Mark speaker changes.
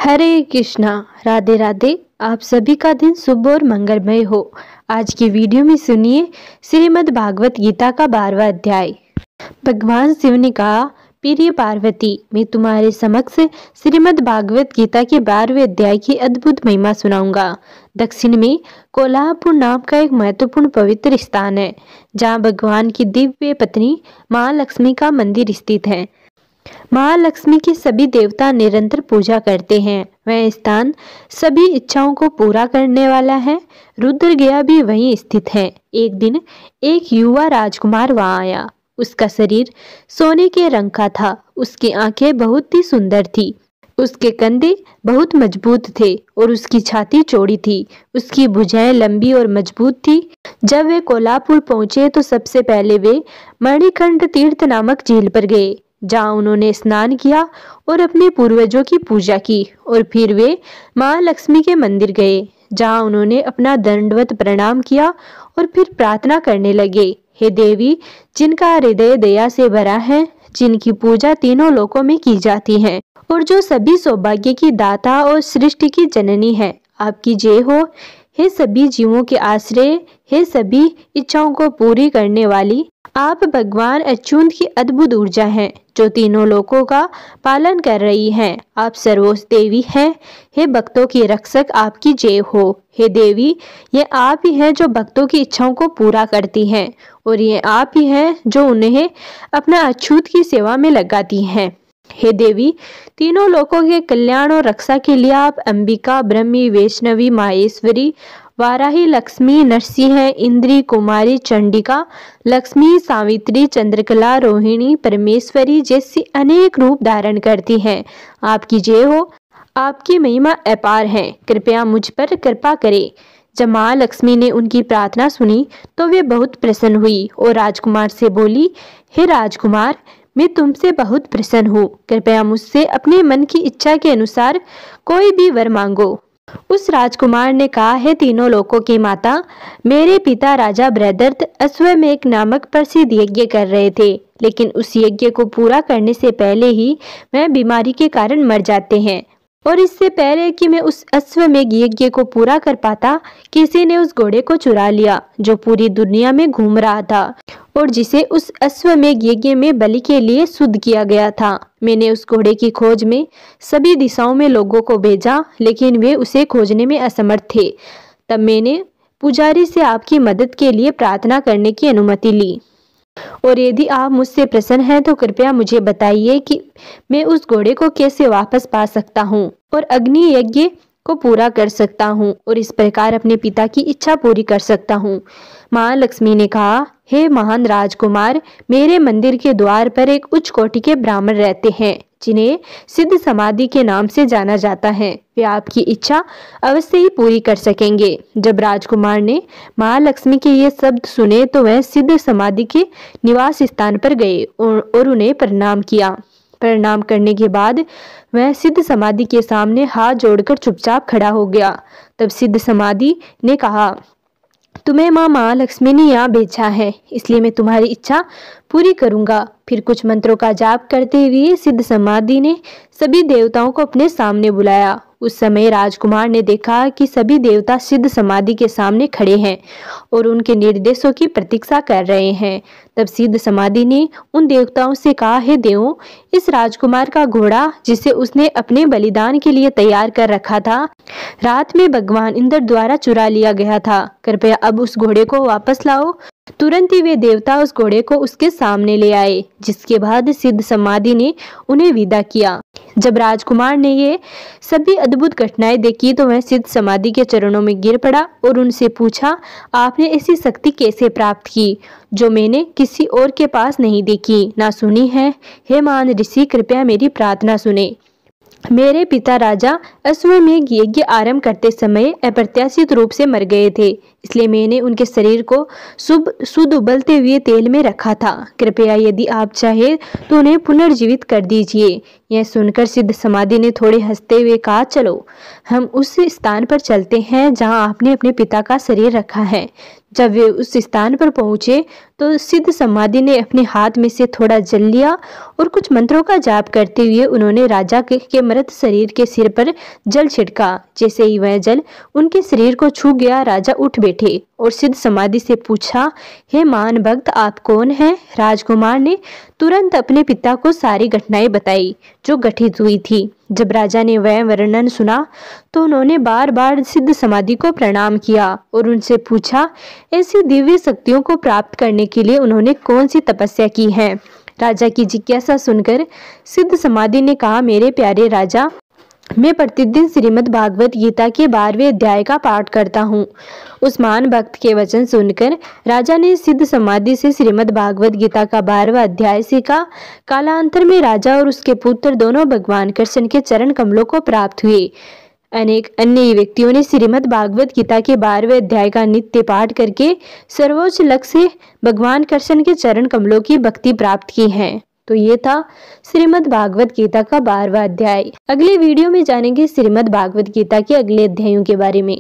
Speaker 1: हरे कृष्णा। राधे राधे। आप सभी का दिन शुभ और मंगलमय हो। आज की वीडियो में सुनिए श्रीमद् भागवत गीता का 12वां अध्याय। भगवान शिव ने कहा, प्रिय पार्वती, मैं तुम्हारे समक्ष श्रीमद् भागवत गीता के 12वें अध्याय की अद्भुत महिमा सुनाऊंगा। दक्षिण में कोल्हापुर नाम का एक महत्वपूर्ण पवित्र स्थान है, जहाँ भगवान की दिव्य पत्नी महालक्ष्मी का मंदिर स्थित है। महालक्ष्मी के सभी देवता निरंतर पूजा करते हैं। वह स्थान सभी इच्छाओं को पूरा करने वाला है। रुद्रगया भी वहीं स्थित है। एक दिन एक युवा राजकुमार वहां आया। उसका शरीर सोने के रंग का था। उसकी आंखें बहुत ही सुंदर थी। उसके कंधे बहुत मजबूत थे और उसकी छाती चौड़ी थी। उसकी भुजाएं लंबी और मजबूत थी। जब वे कोल्हापुर पहुंचे तो सबसे पहले वे मणिकंठ तीर्थ नामक झील पर गए, जहाँ उन्होंने स्नान किया और अपने पूर्वजों की पूजा की। और फिर वे महालक्ष्मी के मंदिर गए, जहाँ उन्होंने अपना दंडवत प्रणाम किया और फिर प्रार्थना करने लगे, हे देवी, जिनका हृदय दया से भरा है, जिनकी पूजा तीनों लोकों में की जाती है और जो सभी सौभाग्य की दाता और सृष्टि की जननी है, आपकी जय हो। हे सभी जीवों के आश्रय, हे सभी इच्छाओं को पूरी करने वाली, आप भगवान अच्युत की अद्भुत ऊर्जा हैं, जो तीनों लोकों का पालन कर रही हैं। आप सर्वोच्च देवी हैं। हे भक्तों की रक्षक, आपकी जय हो। हे देवी, ये आप ही हैं जो भक्तों की इच्छाओं को पूरा करती हैं और ये आप ही हैं जो उन्हें अपना अच्युत की सेवा में लगाती हैं। हे देवी, तीनों लोकों के कल्याण और रक्षा के लिए आप अंबिका, ब्रह्मी, वैष्णवी, माहेश्वरी, वाराही, लक्ष्मी, नरसिंह, इंद्री, कुमारी, चंडिका, लक्ष्मी, सावित्री, चंद्रकला, रोहिणी, परमेश्वरी जैसी अनेक रूप धारण करती हैं। आपकी जय हो। आपकी महिमा अपार है। कृपया मुझ पर कृपा करें। जब महालक्ष्मी ने उनकी प्रार्थना सुनी तो वे बहुत प्रसन्न हुई और राजकुमार से बोली, हे राजकुमार, मैं तुमसे बहुत प्रसन्न हूँ। कृपया मुझसे अपने मन की इच्छा के अनुसार कोई भी वर मांगो। उस राजकुमार ने कहा, हे तीनों लोकों की माता, मेरे पिता राजा बृहदर्थ अश्वमेध नामक प्रसिद्ध यज्ञ कर रहे थे, लेकिन उस यज्ञ को पूरा करने से पहले ही वह बीमारी के कारण मर जाते हैं। और इससे पहले कि मैं उस अश्वमेध यज्ञ को पूरा कर पाता, किसी ने उस घोड़े को चुरा लिया जो पूरी दुनिया में घूम रहा था और जिसे उस अश्वमेध यज्ञ में बलि के लिए शुद्ध किया गया था। मैंने उस घोड़े की खोज में सभी दिशाओं में लोगों को भेजा, लेकिन वे उसे खोजने में असमर्थ थे। तब मैंने पुजारी से आपकी मदद के लिए प्रार्थना करने की अनुमति ली, और यदि आप मुझसे प्रसन्न हैं तो कृपया मुझे बताइए कि मैं उस घोड़े को कैसे वापस पा सकता हूँ और अग्नि यज्ञ को पूरा कर सकता हूँ और इस प्रकार अपने पिता की इच्छा पूरी कर सकता हूँ। महालक्ष्मी ने कहा, हे महान राजकुमार, मेरे मंदिर के द्वार पर एक उच्च कोटि के ब्राह्मण रहते हैं, जिन्हें सिद्ध समाधि के नाम से जाना जाता है। वे आपकी इच्छा अवश्य ही पूरी कर सकेंगे। जब राजकुमार ने महालक्ष्मी के ये शब्द सुने तो वह सिद्ध समाधि के निवास स्थान पर गए और उन्हें प्रणाम किया। प्रणाम करने के बाद वह सिद्ध समाधि के सामने हाथ जोड़कर चुपचाप खड़ा हो गया। तब सिद्ध समाधि ने कहा, तुम्हें माँ महालक्ष्मी ने यहाँ भेजा है, इसलिए मैं तुम्हारी इच्छा पूरी करूंगा। फिर कुछ मंत्रों का जाप करते हुए सिद्ध समाधि ने सभी देवताओं को अपने सामने बुलाया। उस समय राजकुमार ने देखा कि सभी देवता सिद्ध समाधि के सामने खड़े हैं और उनके निर्देशों की प्रतीक्षा कर रहे हैं। तब सिद्ध समाधि ने उन देवताओं से कहा, हे देवों, इस राजकुमार का घोड़ा जिसे उसने अपने बलिदान के लिए तैयार कर रखा था, रात में भगवान इंद्र द्वारा चुरा लिया गया था। कृपया अब उस घोड़े को वापस लाओ। तुरंत ही वे देवता उस घोड़े को उसके सामने ले आए, जिसके बाद सिद्ध समाधि ने उन्हें विदा किया। जब राजकुमार ने ये सभी अद्भुत घटनाएं देखी तो वह सिद्ध समाधि के चरणों में गिर पड़ा और उनसे पूछा, आपने ऐसी शक्ति कैसे प्राप्त की जो मैंने किसी और के पास नहीं देखी, ना सुनी है। हे महान ऋषि, कृपया मेरी प्रार्थना सुने। मेरे पिता राजा अश्वमेध यज्ञ आरंभ करते समय अप्रत्याशित रूप से मर गए थे, इसलिए मैंने उनके शरीर को शुद्ध उबलते हुए तेल में रखा था। कृपया यदि आप चाहे तो उन्हें पुनर्जीवित कर दीजिए। यह सुनकर सिद्ध समाधि ने थोड़े हंसते हुए कहा, चलो हम उस स्थान पर चलते हैं जहां आपने अपने पिता का शरीर रखा है। जब वे उस स्थान पर पहुंचे तो सिद्ध समाधि ने अपने हाथ में से थोड़ा जल लिया और कुछ मंत्रों का जाप करते हुए उन्होंने राजा के मृत शरीर के सिर पर जल छिड़का। जैसे ही वह जल उनके शरीर को छू गया, राजा उठ बैठे और सिद्ध समाधि से पूछा, हे मान भक्त, आप कौन हैं? राजकुमार ने तुरंत अपने पिता को सारी घटनाएं बताई जो घटित हुई थी। जब राजा ने वह वर्णन सुना तो उन्होंने बार बार सिद्ध समाधि को प्रणाम किया और उनसे पूछा, ऐसी दिव्य शक्तियों को प्राप्त करने के लिए उन्होंने कौन सी तपस्या की है? राजा की जिज्ञासा सुनकर सिद्ध समाधि ने कहा, मेरे प्यारे राजा, मैं प्रतिदिन श्रीमद् भागवत गीता के 12वें अध्याय का पाठ करता हूँ। उस महान भक्त के वचन सुनकर राजा ने सिद्ध समाधि से श्रीमद् भागवत गीता का 12वां अध्याय सीखा। कालांतर में राजा और उसके पुत्र दोनों भगवान कृष्ण के चरण कमलों को प्राप्त हुए। अनेक अन्य व्यक्तियों ने श्रीमद् भागवत गीता के 12वें अध्याय का नित्य पाठ करके सर्वोच्च लक्ष्य से भगवान कृष्ण के चरण कमलों की भक्ति प्राप्त की है। तो ये था श्रीमद् भागवत गीता का 12वां अध्याय। अगले वीडियो में जानेंगे श्रीमद् भागवत गीता के अगले अध्यायों के बारे में।